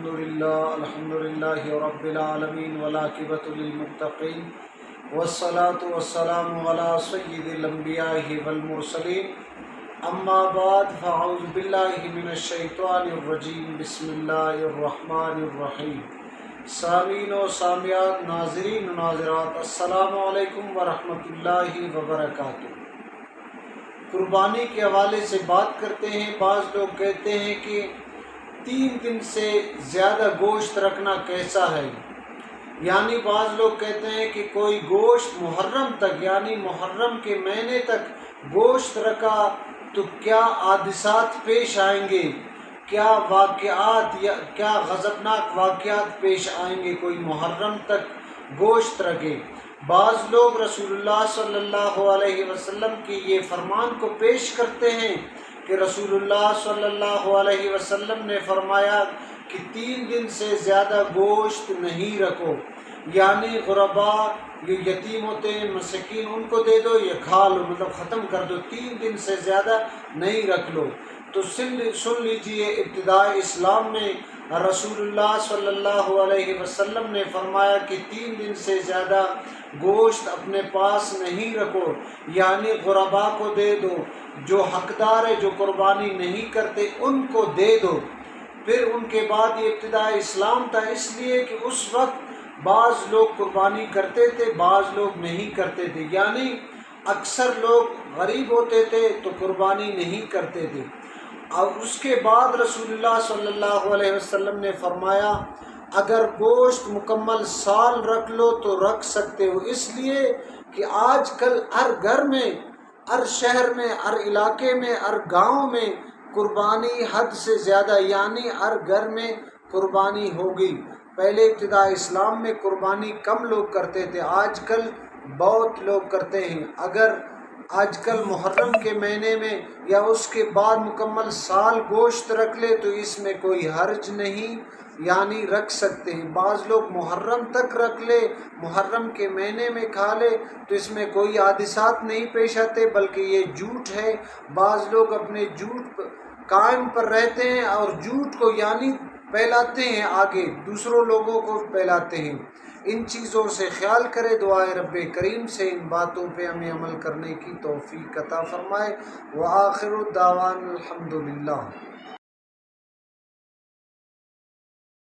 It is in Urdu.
الحمد للہ رب العالمین والعاقبۃ للمتقین والصلاة والسلام علی سید الانبیاء والمرسلین اما بعد فاعوذ باللہ من الشیطان الرجیم بسم اللہ الرحمن الرحیم۔ سامعین و سامعات، ناظرین و ناظرات، السلام علیکم ورحمۃ اللہ وبرکاتہ۔ قربانی کے حوالے سے بات کرتے ہیں۔ بعض لوگ کہتے ہیں کہ 3 دن سے زیادہ گوشت رکھنا کیسا ہے؟ یعنی بعض لوگ کہتے ہیں کہ کوئی گوشت محرم تک، یعنی محرم کے مہینے تک گوشت رکھا تو کیا حادثات پیش آئیں گے، کیا واقعات یا کیا غضبناک واقعات پیش آئیں گے کوئی محرم تک گوشت رکھے۔ بعض لوگ رسول اللہ صلی اللہ علیہ وسلم کی یہ فرمان کو پیش کرتے ہیں کہ رسول اللہ صلی اللہ علیہ وسلم نے فرمایا کہ 3 دن سے زیادہ گوشت نہیں رکھو، یعنی غرباء، یہ یتیم ہوتے ہیں، مسکین، ان کو دے دو یا کھا لو، مطلب ختم کر دو، 3 دن سے زیادہ نہیں رکھ لو۔ تو سن لیجئے، ابتداء اسلام میں رسول اللہ صلی اللہ علیہ وسلم نے فرمایا کہ 3 دن سے زیادہ گوشت اپنے پاس نہیں رکھو، یعنی غرباء کو دے دو، جو حقدار ہے، جو قربانی نہیں کرتے ان کو دے دو۔ پھر ان کے بعد یہ ابتداء اسلام تھا، اس لیے کہ اس وقت بعض لوگ قربانی کرتے تھے، بعض لوگ نہیں کرتے تھے، یعنی اکثر لوگ غریب ہوتے تھے تو قربانی نہیں کرتے تھے۔ اور اس کے بعد رسول اللہ صلی اللہ علیہ وسلم نے فرمایا اگر گوشت مکمل سال رکھ لو تو رکھ سکتے ہو، اس لیے کہ آج کل ہر گھر میں، ہر شہر میں، ہر علاقے میں، ہر گاؤں میں قربانی حد سے زیادہ، یعنی ہر گھر میں قربانی ہوگی۔ پہلے ابتداء اسلام میں قربانی کم لوگ کرتے تھے، آج کل بہت لوگ کرتے ہیں۔ اگر آج کل محرم کے مہینے میں یا اس کے بعد مکمل سال گوشت رکھ لے تو اس میں کوئی حرج نہیں، یعنی رکھ سکتے ہیں۔ بعض لوگ محرم تک رکھ لے، محرم کے مہینے میں کھا لے تو اس میں کوئی حادثات نہیں پیش آتے، بلکہ یہ جھوٹ ہے۔ بعض لوگ اپنے جھوٹ قائم پر رہتے ہیں اور جھوٹ کو یعنی پھیلاتے ہیں، آگے دوسروں لوگوں کو پھیلاتے ہیں۔ ان چیزوں سے خیال کرے، دعائے رب کریم سے ان باتوں پہ ہمیں عمل کرنے کی توفیق عطا فرمائے۔ وآخر دعوانا الحمدللہ۔